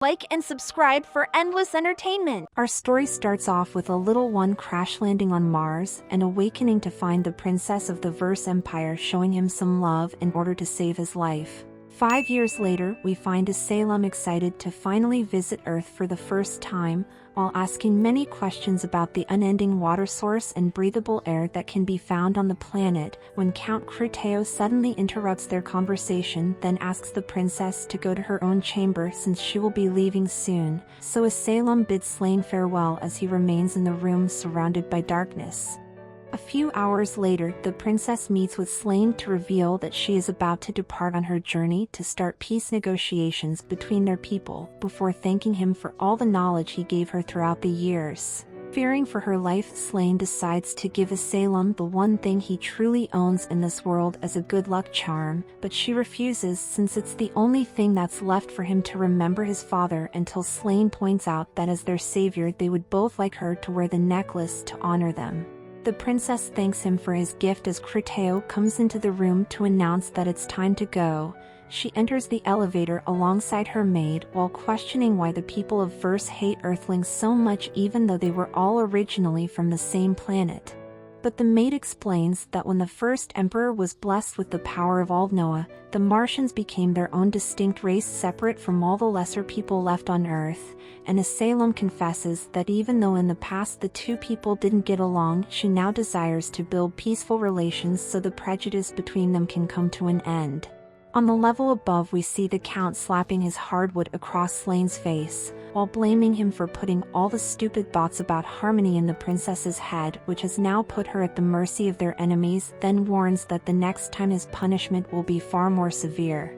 Like and subscribe for endless entertainment. Our story starts off with a little one crash landing on Mars and awakening to find the princess of the Verse Empire showing him some love in order to save his life. 5 years later, we find Salem excited to finally visit Earth for the first time, while asking many questions about the unending water source and breathable air that can be found on the planet, when Count Cruteo suddenly interrupts their conversation, then asks the princess to go to her own chamber since she will be leaving soon, so Salem bids Slain farewell as he remains in the room surrounded by darkness. A few hours later, the princess meets with Slain to reveal that she is about to depart on her journey to start peace negotiations between their people, before thanking him for all the knowledge he gave her throughout the years. Fearing for her life, Slain decides to give Salem the one thing he truly owns in this world as a good luck charm, but she refuses since it's the only thing that's left for him to remember his father, until Slain points out that as their savior they would both like her to wear the necklace to honor them. The princess thanks him for his gift as Cruteo comes into the room to announce that it's time to go. She enters the elevator alongside her maid while questioning why the people of Verse hate Earthlings so much even though they were all originally from the same planet. But the maid explains that when the first emperor was blessed with the power of Aldnoah, the Martians became their own distinct race separate from all the lesser people left on Earth, and Salem confesses that even though in the past the two people didn't get along, she now desires to build peaceful relations so the prejudice between them can come to an end. On the level above we see the Count slapping his hardwood across Slain's face, while blaming him for putting all the stupid thoughts about harmony in the princess's head, which has now put her at the mercy of their enemies, then warns that the next time his punishment will be far more severe.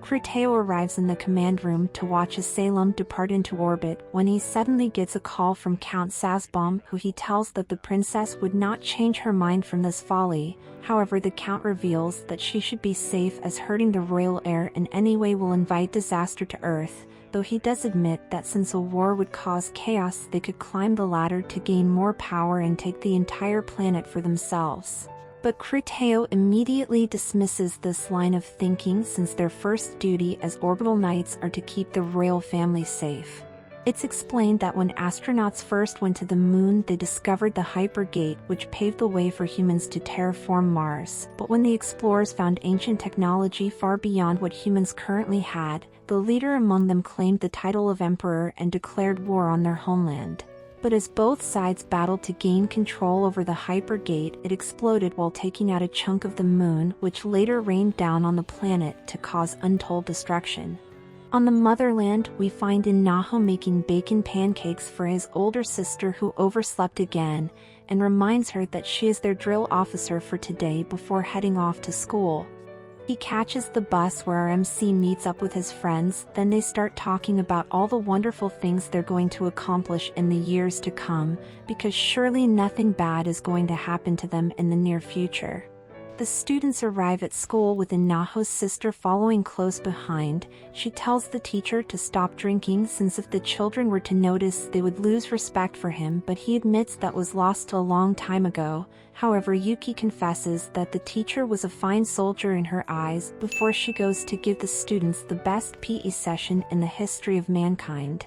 Cruteo arrives in the command room to watch Salem depart into orbit when he suddenly gets a call from Count Sazbom, who he tells that the princess would not change her mind from this folly. However, the Count reveals that she should be safe as hurting the royal heir in any way will invite disaster to Earth, though he does admit that since a war would cause chaos they could climb the ladder to gain more power and take the entire planet for themselves. But Cruteo immediately dismisses this line of thinking since their first duty as orbital knights are to keep the royal family safe. It's explained that when astronauts first went to the moon they discovered the Hyper Gate, which paved the way for humans to terraform Mars, but when the explorers found ancient technology far beyond what humans currently had, the leader among them claimed the title of emperor and declared war on their homeland. But as both sides battled to gain control over the Hyper Gate, it exploded while taking out a chunk of the moon, which later rained down on the planet to cause untold destruction. On the motherland, we find Inaho making bacon pancakes for his older sister who overslept again, and reminds her that she is their drill officer for today before heading off to school. He catches the bus where our MC meets up with his friends, then they start talking about all the wonderful things they're going to accomplish in the years to come, because surely nothing bad is going to happen to them in the near future. The students arrive at school with Inaho's sister following close behind. She tells the teacher to stop drinking since if the children were to notice they would lose respect for him, but he admits that was lost a long time ago. However, Yuki confesses that the teacher was a fine soldier in her eyes before she goes to give the students the best PE session in the history of mankind.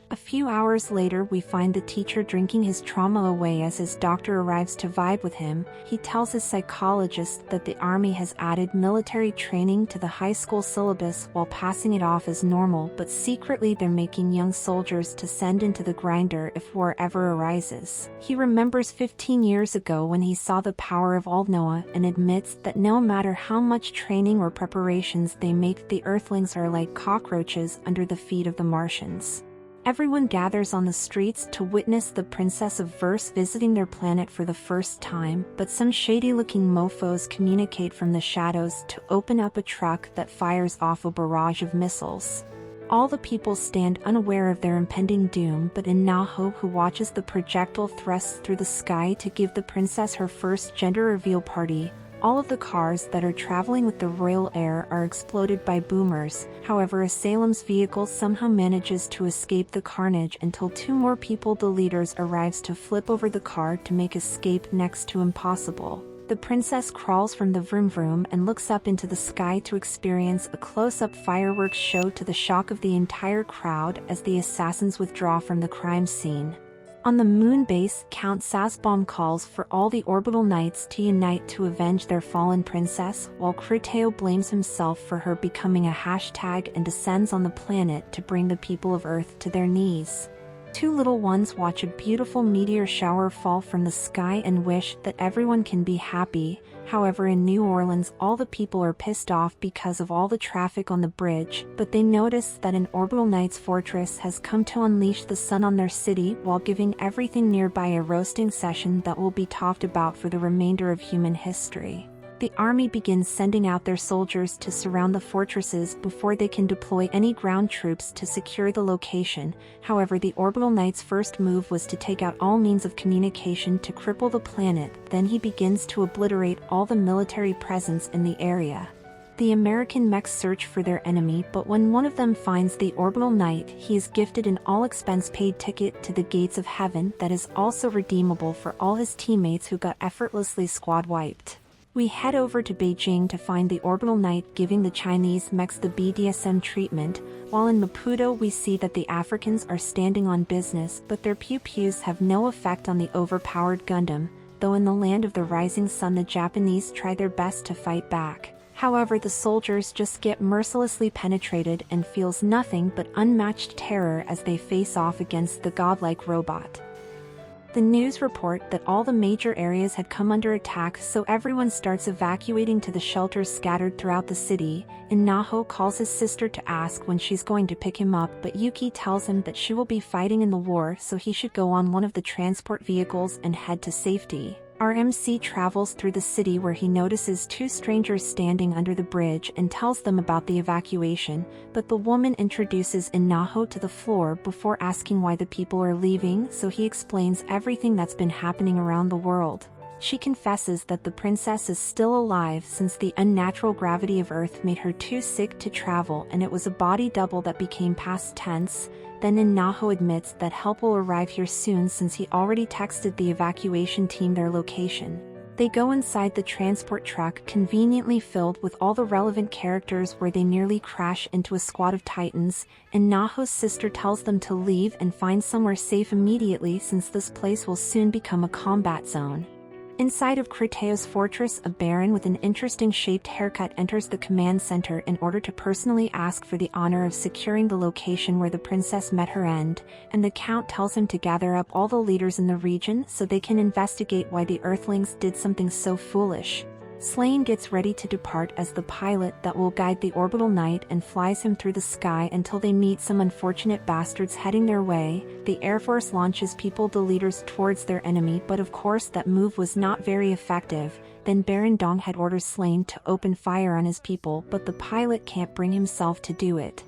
A few hours later we find the teacher drinking his trauma away as his doctor arrives to vibe with him. He tells his psychologist that the army has added military training to the high school syllabus while passing it off as normal, but secretly they're making young soldiers to send into the grinder if war ever arises. He remembers 15 years ago when he saw the power of Aldnoah and admits that no matter how much training or preparations they make, the Earthlings are like cockroaches under the feet of the Martians. Everyone gathers on the streets to witness the Princess of Verse visiting their planet for the first time, but some shady-looking mofos communicate from the shadows to open up a truck that fires off a barrage of missiles. All the people stand unaware of their impending doom, but Inaho, who watches the projectile thrust through the sky to give the princess her first gender reveal party. All of the cars that are traveling with the royal heir are exploded by boomers. However, Salem's vehicle somehow manages to escape the carnage until two more people, the leaders, arrives to flip over the car to make escape next to impossible. The princess crawls from the vroom vroom and looks up into the sky to experience a close-up fireworks show to the shock of the entire crowd as the assassins withdraw from the crime scene. On the moon base, Count Sasbaum calls for all the orbital knights to unite to avenge their fallen princess, while Criteo blames himself for her becoming a hashtag and descends on the planet to bring the people of Earth to their knees. Two little ones watch a beautiful meteor shower fall from the sky and wish that everyone can be happy. However, in New Orleans, all the people are pissed off because of all the traffic on the bridge, but they notice that an orbital knight's fortress has come to unleash the sun on their city while giving everything nearby a roasting session that will be talked about for the remainder of human history. The army begins sending out their soldiers to surround the fortresses before they can deploy any ground troops to secure the location. However, the orbital knight's first move was to take out all means of communication to cripple the planet. Then he begins to obliterate all the military presence in the area. The American mechs search for their enemy, but when one of them finds the orbital knight, he is gifted an all-expense-paid ticket to the gates of heaven that is also redeemable for all his teammates who got effortlessly squad-wiped. We head over to Beijing to find the orbital knight giving the Chinese mechs the BDSM treatment, while in Maputo we see that the Africans are standing on business, but their pew-pews have no effect on the overpowered Gundam, though in the land of the rising sun the Japanese try their best to fight back. However, the soldiers just get mercilessly penetrated and feels nothing but unmatched terror as they face off against the godlike robot. The news report that all the major areas had come under attack, so everyone starts evacuating to the shelters scattered throughout the city. Inaho calls his sister to ask when she's going to pick him up, but Yuki tells him that she will be fighting in the war, so he should go on one of the transport vehicles and head to safety. Our MC travels through the city where he notices two strangers standing under the bridge and tells them about the evacuation, but the woman introduces Inaho to the floor before asking why the people are leaving, so he explains everything that's been happening around the world. She confesses that the princess is still alive since the unnatural gravity of Earth made her too sick to travel, and it was a body double that became past tense. Then Inaho admits that help will arrive here soon since he already texted the evacuation team their location. They go inside the transport truck conveniently filled with all the relevant characters where they nearly crash into a squad of titans, and Naho's sister tells them to leave and find somewhere safe immediately since this place will soon become a combat zone. Inside of Criteo's fortress, a baron with an interesting shaped haircut enters the command center in order to personally ask for the honor of securing the location where the princess met her end, and the count tells him to gather up all the leaders in the region so they can investigate why the Earthlings did something so foolish. Slane gets ready to depart as the pilot that will guide the orbital knight and flies him through the sky until they meet some unfortunate bastards heading their way. The Air Force launches the leaders towards their enemy, but of course that move was not very effective. Then Baron Donghead orders Slane to open fire on his people, but the pilot can't bring himself to do it.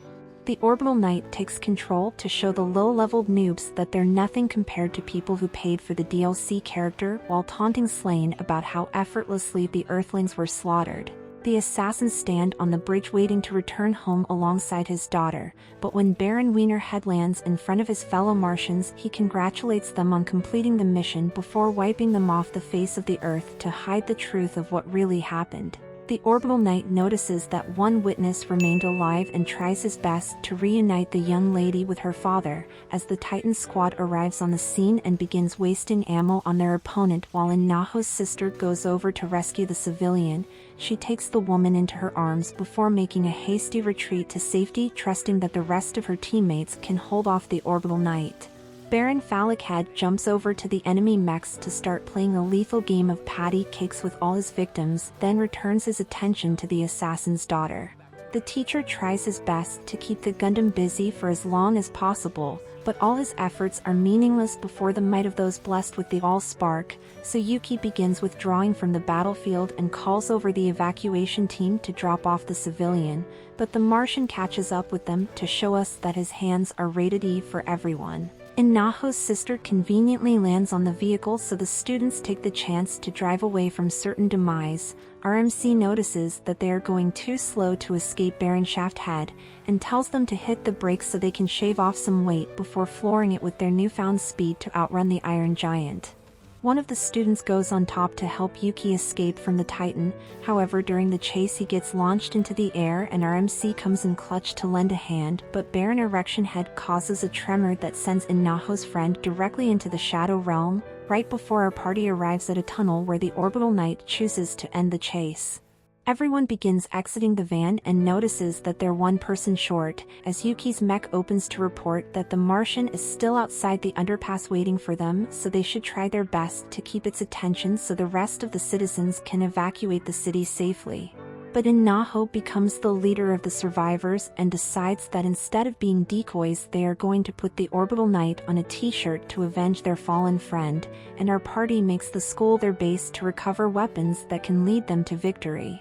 The orbital knight takes control to show the low-leveled noobs that they're nothing compared to people who paid for the DLC character, while taunting Slane about how effortlessly the Earthlings were slaughtered. The assassins stand on the bridge waiting to return home alongside his daughter, but when Baron Wiener headlands in front of his fellow Martians, he congratulates them on completing the mission before wiping them off the face of the Earth to hide the truth of what really happened. The orbital knight notices that one witness remained alive and tries his best to reunite the young lady with her father, as the Titan squad arrives on the scene and begins wasting ammo on their opponent while Inaho's sister goes over to rescue the civilian. She takes the woman into her arms before making a hasty retreat to safety, trusting that the rest of her teammates can hold off the orbital knight. Baron Phallichead jumps over to the enemy mechs to start playing a lethal game of patty cakes with all his victims, then returns his attention to the assassin's daughter. The teacher tries his best to keep the Gundam busy for as long as possible, but all his efforts are meaningless before the might of those blessed with the All-Spark, so Yuki begins withdrawing from the battlefield and calls over the evacuation team to drop off the civilian, but the Martian catches up with them to show us that his hands are rated E for everyone. Inaho's sister conveniently lands on the vehicle, so the students take the chance to drive away from certain demise. RMC notices that they are going too slow to escape Baron Shafthead, and tells them to hit the brakes so they can shave off some weight before flooring it with their newfound speed to outrun the Iron Giant. One of the students goes on top to help Yuki escape from the Titan. However, during the chase he gets launched into the air and our MC comes in clutch to lend a hand, but Baron Erection Head causes a tremor that sends Inaho's friend directly into the Shadow Realm, right before our party arrives at a tunnel where the Orbital Knight chooses to end the chase. Everyone begins exiting the van and notices that they're one person short, as Yuki's mech opens to report that the Martian is still outside the underpass waiting for them, so they should try their best to keep its attention so the rest of the citizens can evacuate the city safely. But Inaho becomes the leader of the survivors and decides that instead of being decoys they are going to put the Orbital Knight on a t-shirt to avenge their fallen friend, and our party makes the school their base to recover weapons that can lead them to victory.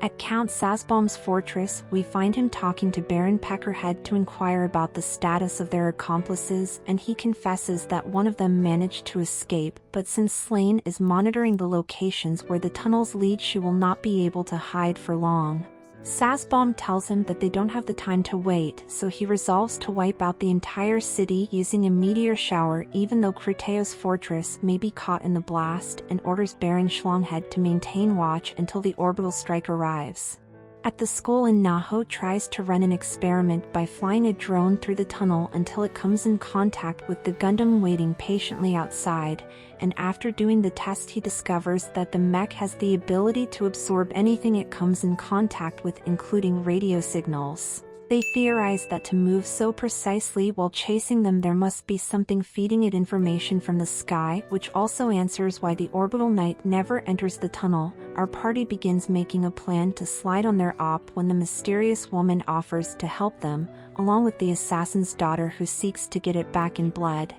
At Count Sasbaum's fortress, we find him talking to Baron Peckerhead to inquire about the status of their accomplices, and he confesses that one of them managed to escape, but since Slane is monitoring the locations where the tunnels lead, she will not be able to hide for long. Sasbaum tells him that they don't have the time to wait, so he resolves to wipe out the entire city using a meteor shower even though Cruteo's fortress may be caught in the blast, and orders Baron Schlonghead to maintain watch until the orbital strike arrives. At the school, Inaho tries to run an experiment by flying a drone through the tunnel until it comes in contact with the Gundam waiting patiently outside, and after doing the test he discovers that the mech has the ability to absorb anything it comes in contact with, including radio signals. They theorize that to move so precisely while chasing them there must be something feeding it information from the sky, which also answers why the Orbital Knight never enters the tunnel. Our party begins making a plan to slide on their op when the mysterious woman offers to help them, along with the assassin's daughter who seeks to get it back in blood.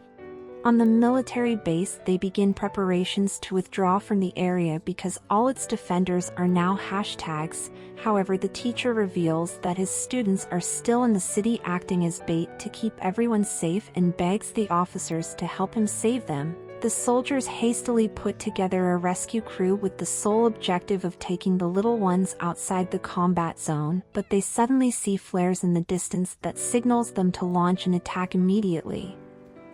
On the military base, they begin preparations to withdraw from the area because all its defenders are now hashtags. However, the teacher reveals that his students are still in the city acting as bait to keep everyone safe and begs the officers to help him save them. The soldiers hastily put together a rescue crew with the sole objective of taking the little ones outside the combat zone, but they suddenly see flares in the distance that signals them to launch an attack immediately.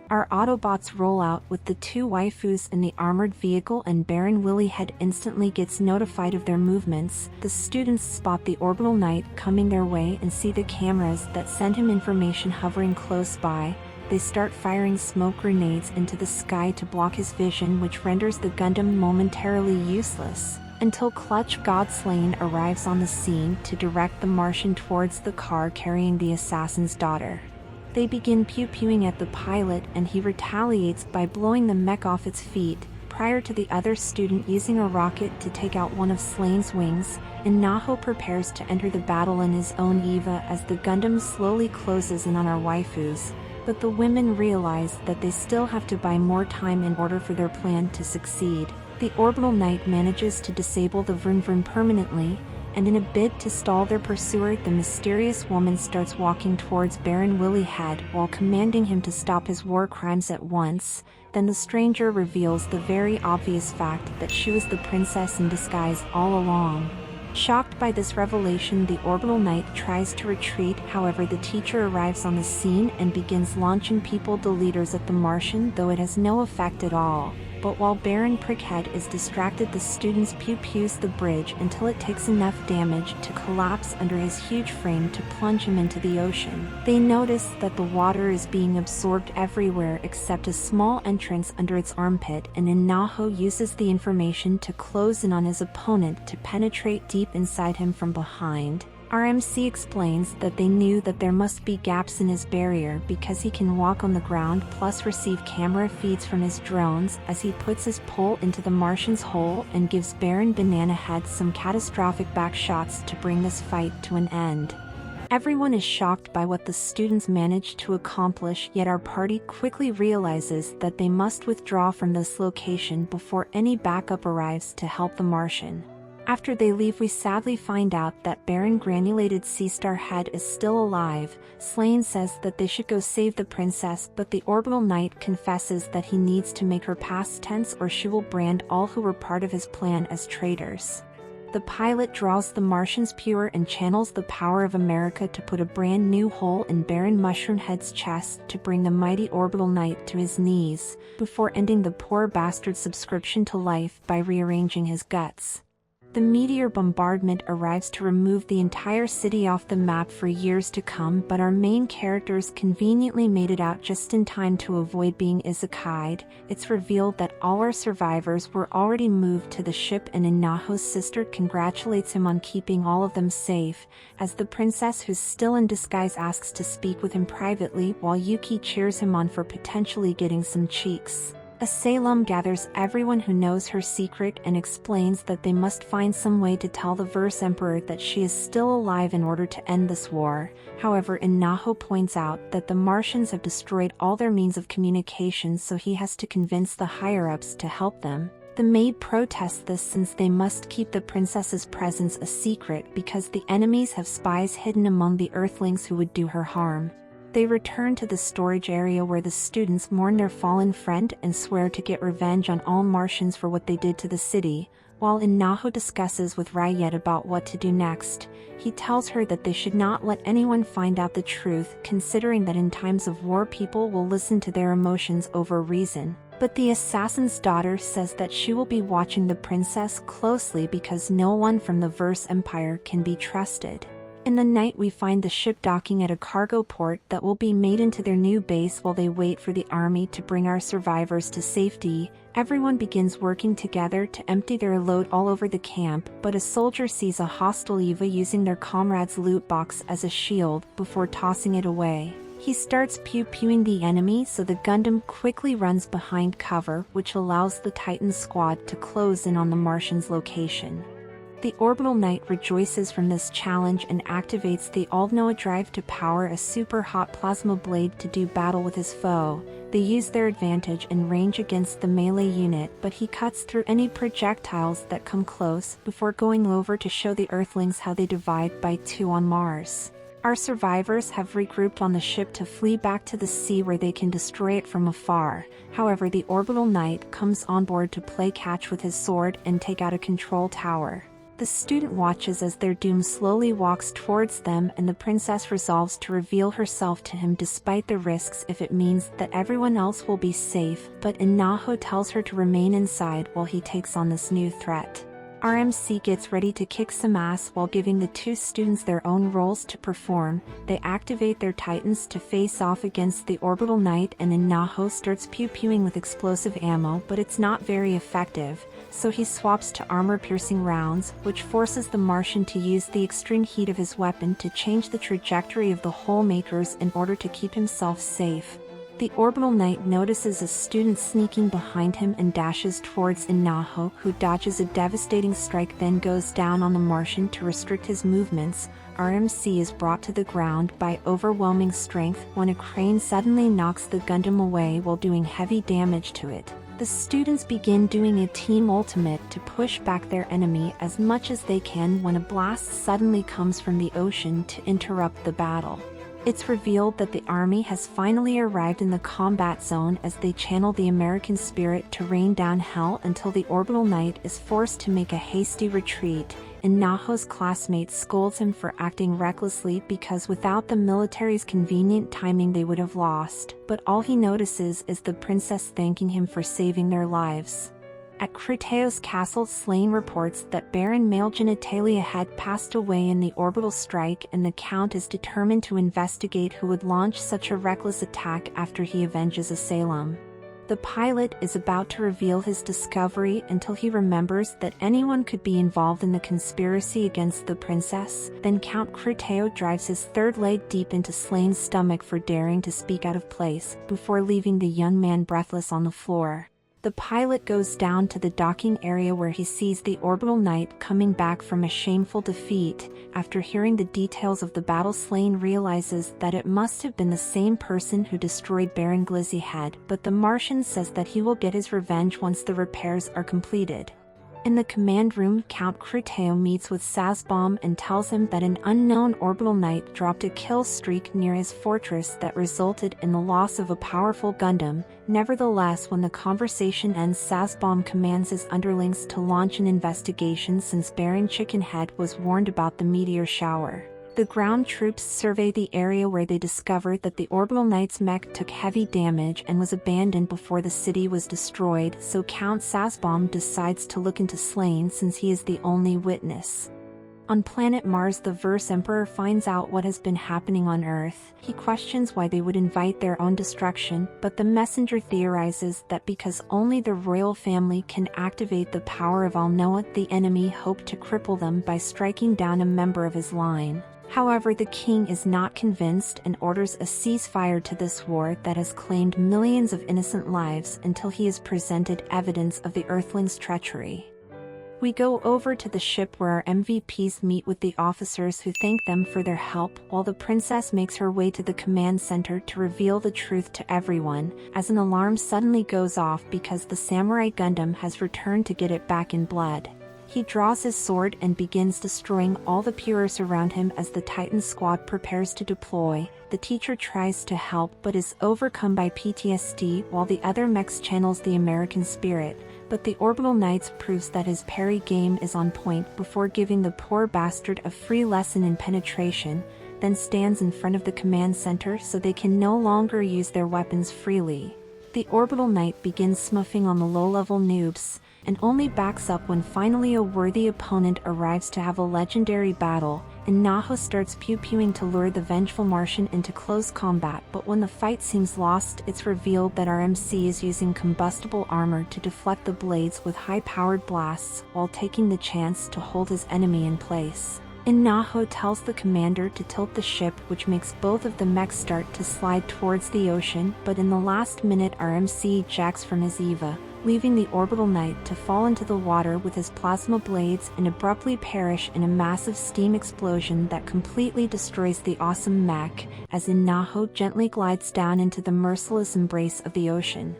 Our Autobots roll out with the two waifus in the armored vehicle, and Baron Willyhead instantly gets notified of their movements. The students spot the Orbital Knight coming their way and see the cameras that send him information hovering close by. They start firing smoke grenades into the sky to block his vision, which renders the Gundam momentarily useless, until Clutch God Slane arrives on the scene to direct the Martian towards the car carrying the assassin's daughter. They begin pew-pewing at the pilot and he retaliates by blowing the mech off its feet, prior to the other student using a rocket to take out one of Slane's wings. Inaho prepares to enter the battle in his own EVA as the Gundam slowly closes in on our waifus, but the women realize that they still have to buy more time in order for their plan to succeed. The Orbital Knight manages to disable the Vroom Vroom permanently, and in a bid to stall their pursuer, the mysterious woman starts walking towards Baron Willyhead while commanding him to stop his war crimes at once. Then the stranger reveals the very obvious fact that she was the princess in disguise all along. Shocked by this revelation, the Orbital Knight tries to retreat. However, the teacher arrives on the scene and begins launching people to leaders at the Martian, though it has no effect at all. But while Baron Prickhead is distracted, the students pew-pews the bridge until it takes enough damage to collapse under his huge frame to plunge him into the ocean. They notice that the water is being absorbed everywhere except a small entrance under its armpit, and Inaho uses the information to close in on his opponent to penetrate deep inside him from behind. RMC explains that they knew that there must be gaps in his barrier because he can walk on the ground plus receive camera feeds from his drones, as he puts his pole into the Martian's hole and gives Baron Banana Head some catastrophic back shots to bring this fight to an end. Everyone is shocked by what the students managed to accomplish, yet our party quickly realizes that they must withdraw from this location before any backup arrives to help the Martian. After they leave, we sadly find out that Baron Granulated Seastar Head is still alive. Slane says that they should go save the princess, but the Orbital Knight confesses that he needs to make her past tense or she will brand all who were part of his plan as traitors. The pilot draws the Martians pure and channels the power of America to put a brand new hole in Baron Mushroomhead's chest to bring the mighty Orbital Knight to his knees, before ending the poor bastard's subscription to life by rearranging his guts. The meteor bombardment arrives to remove the entire city off the map for years to come, but our main characters conveniently made it out just in time to avoid being isekai'd. It's revealed that all our survivors were already moved to the ship, and Inaho's sister congratulates him on keeping all of them safe, as the princess, who's still in disguise, asks to speak with him privately, while Yuki cheers him on for potentially getting some cheeks. Asylum gathers everyone who knows her secret and explains that they must find some way to tell the Verse Emperor that she is still alive in order to end this war. However, Inaho points out that the Martians have destroyed all their means of communication, so he has to convince the higher-ups to help them. The maid protests this, since they must keep the princess's presence a secret because the enemies have spies hidden among the Earthlings who would do her harm. They return to the storage area where the students mourn their fallen friend and swear to get revenge on all Martians for what they did to the city. While Inaho discusses with Ryet about what to do next, he tells her that they should not let anyone find out the truth, considering that in times of war people will listen to their emotions over reason. But the assassin's daughter says that she will be watching the princess closely because no one from the Verse Empire can be trusted. In the night, we find the ship docking at a cargo port that will be made into their new base while they wait for the army to bring our survivors to safety. Everyone begins working together to empty their load all over the camp, but a soldier sees a hostile Eva using their comrade's loot box as a shield before tossing it away. He starts pew-pewing the enemy, so the Gundam quickly runs behind cover, which allows the Titan squad to close in on the Martians' location. The Orbital Knight rejoices from this challenge and activates the Aldnoah drive to power a super hot plasma blade to do battle with his foe. They use their advantage and range against the melee unit, but he cuts through any projectiles that come close before going over to show the Earthlings how they divide by two on Mars. Our survivors have regrouped on the ship to flee back to the sea where they can destroy it from afar. However, the Orbital Knight comes on board to play catch with his sword and take out a control tower. The student watches as their doom slowly walks towards them, and the princess resolves to reveal herself to him despite the risks if it means that everyone else will be safe, but Inaho tells her to remain inside while he takes on this new threat. RMC gets ready to kick some ass while giving the two students their own roles to perform. They activate their titans to face off against the Orbital Knight, and Inaho starts pew-pewing with explosive ammo, but it's not very effective, so he swaps to armor-piercing rounds, which forces the Martian to use the extreme heat of his weapon to change the trajectory of the hole makers in order to keep himself safe. The Orbital Knight notices a student sneaking behind him and dashes towards Inaho, who dodges a devastating strike, then goes down on the Martian to restrict his movements. RMC is brought to the ground by overwhelming strength when a crane suddenly knocks the Gundam away while doing heavy damage to it. The students begin doing a team ultimate to push back their enemy as much as they can when a blast suddenly comes from the ocean to interrupt the battle. It's revealed that the army has finally arrived in the combat zone as they channel the American spirit to rain down hell until the Orbital Knight is forced to make a hasty retreat. Inaho's classmate scolds him for acting recklessly because without the military's convenient timing they would have lost, but all he notices is the princess thanking him for saving their lives. At Criteo's castle, Slane reports that Baron Male Genitalia had passed away in the orbital strike, and the Count is determined to investigate who would launch such a reckless attack after he avenges Asylum. The pilot is about to reveal his discovery until he remembers that anyone could be involved in the conspiracy against the princess. Then Count Criteo drives his third leg deep into Slane's stomach for daring to speak out of place, before leaving the young man breathless on the floor. The pilot goes down to the docking area where he sees the Orbital Knight coming back from a shameful defeat. After hearing the details of the battle, Slane realizes that it must have been the same person who destroyed Baron Glizzyhead, but the Martian says that he will get his revenge once the repairs are completed. In the command room, Count Criteo meets with Sazbom and tells him that an unknown orbital knight dropped a kill streak near his fortress that resulted in the loss of a powerful Gundam. Nevertheless, when the conversation ends, Sazbom commands his underlings to launch an investigation since Baron Chickenhead was warned about the meteor shower. The ground troops survey the area where they discover that the orbital knight's mech took heavy damage and was abandoned before the city was destroyed, so Count Sazbom decides to look into Slain since he is the only witness. On planet Mars, the Verse Emperor finds out what has been happening on Earth. He questions why they would invite their own destruction, but the messenger theorizes that because only the royal family can activate the power of Aldnoah, the enemy hoped to cripple them by striking down a member of his line. However, the king is not convinced and orders a ceasefire to this war that has claimed millions of innocent lives until he has presented evidence of the Earthlings' treachery. We go over to the ship where our MVPs meet with the officers who thank them for their help, while the princess makes her way to the command center to reveal the truth to everyone, as an alarm suddenly goes off because the samurai Gundam has returned to get it back in blood. He draws his sword and begins destroying all the Purus around him as the Titan squad prepares to deploy. The teacher tries to help but is overcome by PTSD while the other mechs channels the American spirit, but the Orbital Knights proves that his parry game is on point before giving the poor bastard a free lesson in penetration, then stands in front of the command center so they can no longer use their weapons freely. The Orbital Knight begins smuffing on the low-level noobs, and only backs up when finally a worthy opponent arrives to have a legendary battle. Inaho starts pew-pewing to lure the vengeful Martian into close combat, but when the fight seems lost, it's revealed that our MC is using combustible armor to deflect the blades with high-powered blasts while taking the chance to hold his enemy in place. Inaho tells the commander to tilt the ship, which makes both of the mechs start to slide towards the ocean, but in the last minute our MC ejects from his EVA, leaving the Orbital Knight to fall into the water with his plasma blades and abruptly perish in a massive steam explosion that completely destroys the awesome mech, as Inaho gently glides down into the merciless embrace of the ocean.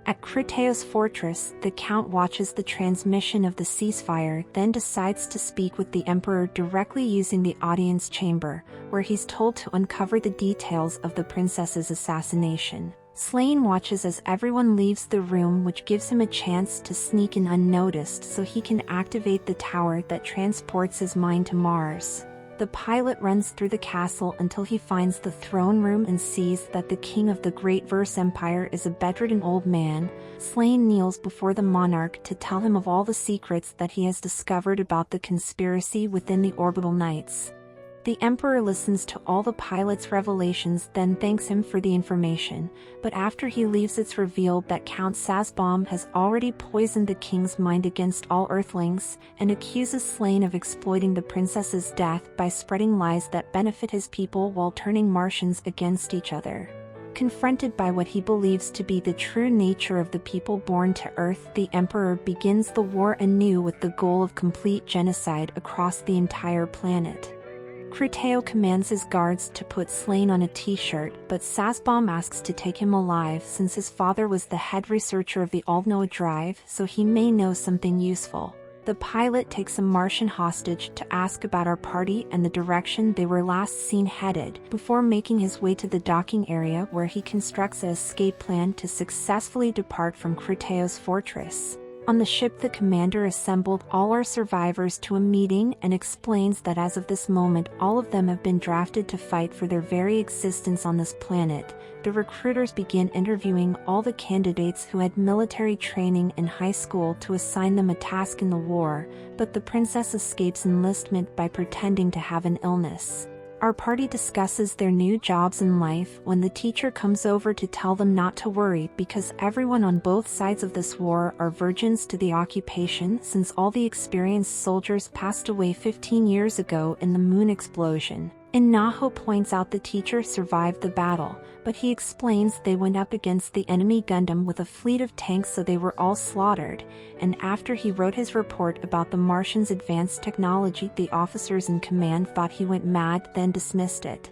At Criteo's fortress, the Count watches the transmission of the ceasefire, then decides to speak with the Emperor directly using the audience chamber, where he's told to uncover the details of the princess's assassination. Slain watches as everyone leaves the room, which gives him a chance to sneak in unnoticed so he can activate the tower that transports his mind to Mars. The pilot runs through the castle until he finds the throne room and sees that the king of the Great Verse Empire is a bedridden old man. Slain kneels before the monarch to tell him of all the secrets that he has discovered about the conspiracy within the Orbital Knights. The Emperor listens to all the pilot's revelations, then thanks him for the information, but after he leaves it's revealed that Count Sazbom has already poisoned the king's mind against all Earthlings, and accuses Slain of exploiting the princess's death by spreading lies that benefit his people while turning Martians against each other. Confronted by what he believes to be the true nature of the people born to Earth, the Emperor begins the war anew with the goal of complete genocide across the entire planet. Criteo commands his guards to put Slain on a t-shirt, but Sazbom asks to take him alive since his father was the head researcher of the Aldnoah drive, so he may know something useful. The pilot takes a Martian hostage to ask about our party and the direction they were last seen headed, before making his way to the docking area where he constructs an escape plan to successfully depart from Criteo's fortress. On the ship, the commander assembled all our survivors to a meeting and explains that as of this moment, all of them have been drafted to fight for their very existence on this planet. The recruiters begin interviewing all the candidates who had military training in high school to assign them a task in the war, but the princess escapes enlistment by pretending to have an illness. Our party discusses their new jobs in life when the teacher comes over to tell them not to worry because everyone on both sides of this war are virgins to the occupation since all the experienced soldiers passed away 15 years ago in the moon explosion. Inaho points out the teacher survived the battle, but he explains they went up against the enemy Gundam with a fleet of tanks, so they were all slaughtered, and after he wrote his report about the Martians' advanced technology, the officers in command thought he went mad, then dismissed it.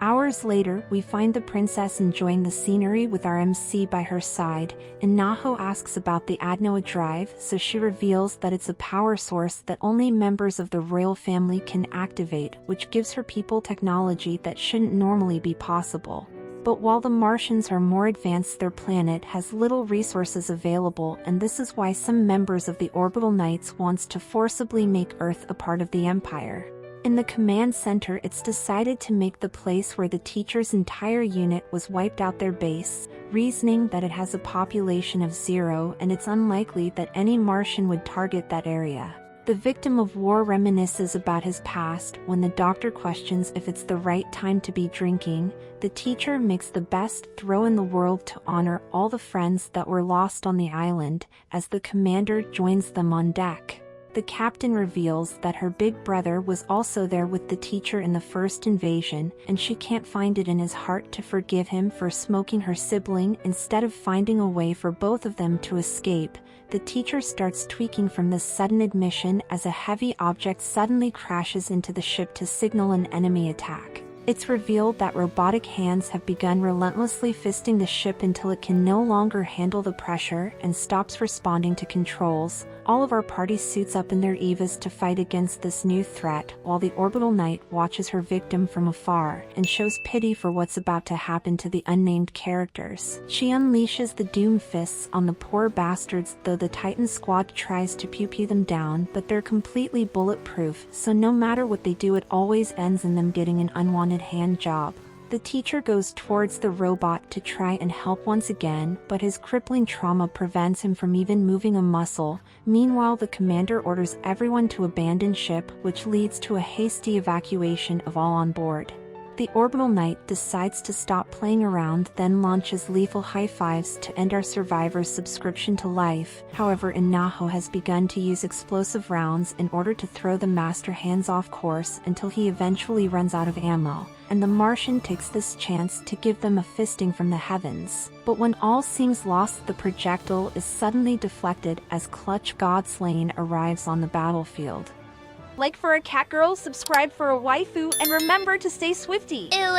Hours later, we find the princess enjoying the scenery with our MC by her side. Inaho asks about the Aldnoah drive, so she reveals that it's a power source that only members of the royal family can activate, which gives her people technology that shouldn't normally be possible. But while the Martians are more advanced, their planet has little resources available, and this is why some members of the Orbital Knights wants to forcibly make Earth a part of the Empire. In the command center, it's decided to make the place where the teacher's entire unit was wiped out their base, reasoning that it has a population of 0 and it's unlikely that any Martian would target that area. The victim of war reminisces about his past. When the doctor questions if it's the right time to be drinking, the teacher makes the best throw in the world to honor all the friends that were lost on the island, as the commander joins them on deck. The captain reveals that her big brother was also there with the teacher in the first invasion, and she can't find it in his heart to forgive him for smoking her sibling. Instead of finding a way for both of them to escape, the teacher starts tweaking from this sudden admission as a heavy object suddenly crashes into the ship to signal an enemy attack. It's revealed that robotic hands have begun relentlessly fisting the ship until it can no longer handle the pressure and stops responding to controls. All of our party suits up in their EVAs to fight against this new threat, while the Orbital Knight watches her victim from afar and shows pity for what's about to happen to the unnamed characters. She unleashes the Doom Fists on the poor bastards, though the Titan squad tries to pew them down, but they're completely bulletproof, so no matter what they do, it always ends in them getting an unwanted hand job. The teacher goes towards the robot to try and help once again, but his crippling trauma prevents him from even moving a muscle. Meanwhile, the commander orders everyone to abandon ship, which leads to a hasty evacuation of all on board. The Orbital Knight decides to stop playing around, then launches lethal high fives to end our survivor's subscription to life. However, Inaho has begun to use explosive rounds in order to throw the master hands off course until he eventually runs out of ammo, and the Martian takes this chance to give them a fisting from the heavens. But when all seems lost, the projectile is suddenly deflected as Clutch Godslain arrives on the battlefield. Like for a cat girl, subscribe for a waifu, and remember to stay swifty. Ooh.